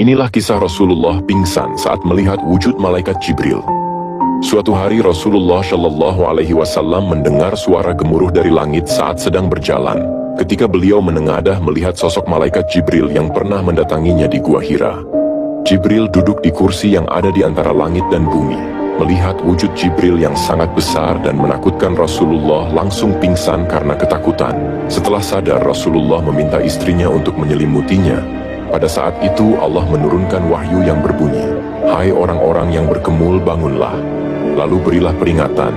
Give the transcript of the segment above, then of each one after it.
Inilah kisah Rasulullah pingsan saat melihat wujud malaikat Jibril. Suatu hari Rasulullah Shallallahu Alaihi Wasallam mendengar suara gemuruh dari langit saat sedang berjalan. Ketika beliau menengadah melihat sosok malaikat Jibril yang pernah mendatanginya di Gua Hira. Jibril duduk di kursi yang ada di antara langit dan bumi. Melihat wujud Jibril yang sangat besar dan menakutkan, Rasulullah langsung pingsan karena ketakutan. Setelah sadar, Rasulullah meminta istrinya untuk menyelimutinya. Pada saat itu Allah menurunkan wahyu yang berbunyi, "Hai orang-orang yang berkemul, bangunlah, lalu berilah peringatan,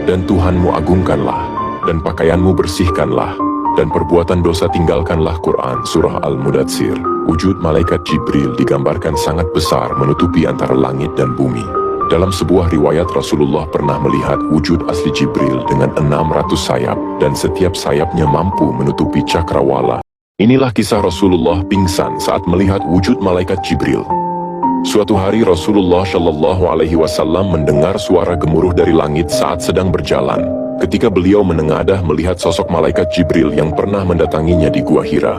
dan Tuhanmu agungkanlah, dan pakaianmu bersihkanlah, dan perbuatan dosa tinggalkanlah." Quran Surah Al-Mudatsir. Wujud malaikat Jibril digambarkan sangat besar menutupi antara langit dan bumi. Dalam sebuah riwayat, Rasulullah pernah melihat wujud asli Jibril dengan 600 sayap, dan setiap sayapnya mampu menutupi cakrawala. Inilah kisah Rasulullah pingsan saat melihat wujud malaikat Jibril. Suatu hari Rasulullah Shallallahu Alaihi Wasallam mendengar suara gemuruh dari langit saat sedang berjalan. Ketika beliau menengadah melihat sosok malaikat Jibril yang pernah mendatanginya di Gua Hira.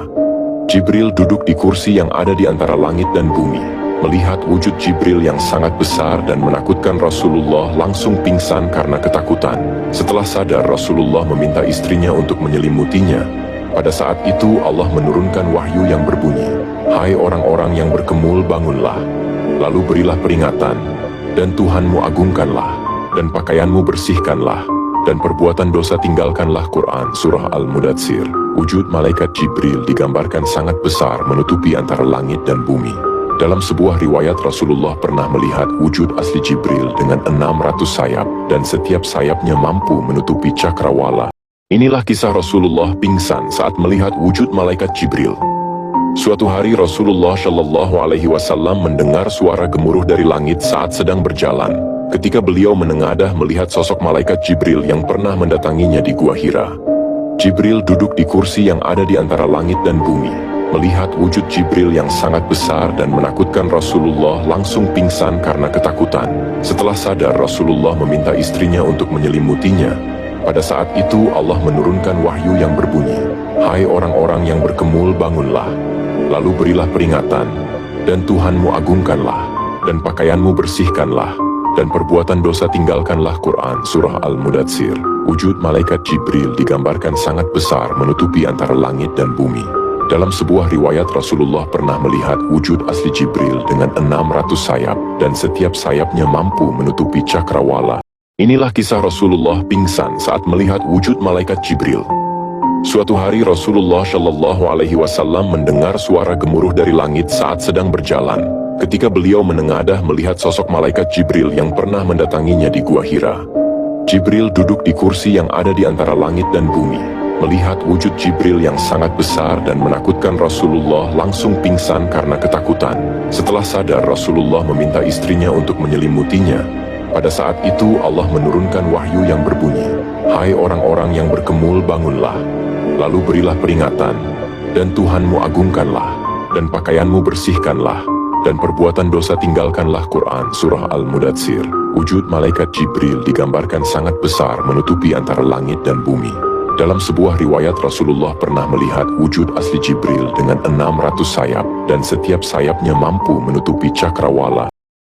Jibril duduk di kursi yang ada di antara langit dan bumi. Melihat wujud Jibril yang sangat besar dan menakutkan, Rasulullah langsung pingsan karena ketakutan. Setelah sadar, Rasulullah meminta istrinya untuk menyelimutinya. Pada saat itu Allah menurunkan wahyu yang berbunyi, "Hai orang-orang yang berkemul, bangunlah, lalu berilah peringatan, dan Tuhanmu agungkanlah, dan pakaianmu bersihkanlah, dan perbuatan dosa tinggalkanlah." Quran Surah Al-Mudatsir. Wujud malaikat Jibril digambarkan sangat besar menutupi antara langit dan bumi. Dalam sebuah riwayat, Rasulullah pernah melihat wujud asli Jibril dengan 600 sayap, dan setiap sayapnya mampu menutupi cakrawala. Inilah kisah Rasulullah pingsan saat melihat wujud malaikat Jibril. Suatu hari Rasulullah Shallallahu Alaihi Wasallam mendengar suara gemuruh dari langit saat sedang berjalan. Ketika beliau menengadah melihat sosok malaikat Jibril yang pernah mendatanginya di Gua Hira. Jibril duduk di kursi yang ada di antara langit dan bumi. Melihat wujud Jibril yang sangat besar dan menakutkan, Rasulullah langsung pingsan karena ketakutan. Setelah sadar, Rasulullah meminta istrinya untuk menyelimutinya. Pada saat itu Allah menurunkan wahyu yang berbunyi, "Hai orang-orang yang berkemul, bangunlah, lalu berilah peringatan, dan Tuhanmu agungkanlah, dan pakaianmu bersihkanlah, dan perbuatan dosa tinggalkanlah." Quran Surah Al-Mudatsir. Wujud malaikat Jibril digambarkan sangat besar menutupi antara langit dan bumi. Dalam sebuah riwayat, Rasulullah pernah melihat wujud asli Jibril dengan 600 sayap, dan setiap sayapnya mampu menutupi cakrawala. Inilah kisah Rasulullah pingsan saat melihat wujud malaikat Jibril. Suatu hari Rasulullah Shallallahu Alaihi Wasallam mendengar suara gemuruh dari langit saat sedang berjalan. Ketika beliau menengadah melihat sosok malaikat Jibril yang pernah mendatanginya di Gua Hira. Jibril duduk di kursi yang ada di antara langit dan bumi. Melihat wujud Jibril yang sangat besar dan menakutkan, Rasulullah langsung pingsan karena ketakutan. Setelah sadar, Rasulullah meminta istrinya untuk menyelimutinya. Pada saat itu Allah menurunkan wahyu yang berbunyi, "Hai orang-orang yang berkemul, bangunlah, lalu berilah peringatan, dan Tuhanmu agungkanlah, dan pakaianmu bersihkanlah, dan perbuatan dosa tinggalkanlah." Quran Surah Al-Mudatsir. Wujud malaikat Jibril digambarkan sangat besar menutupi antara langit dan bumi. Dalam sebuah riwayat, Rasulullah pernah melihat wujud asli Jibril dengan 600 sayap, dan setiap sayapnya mampu menutupi cakrawala.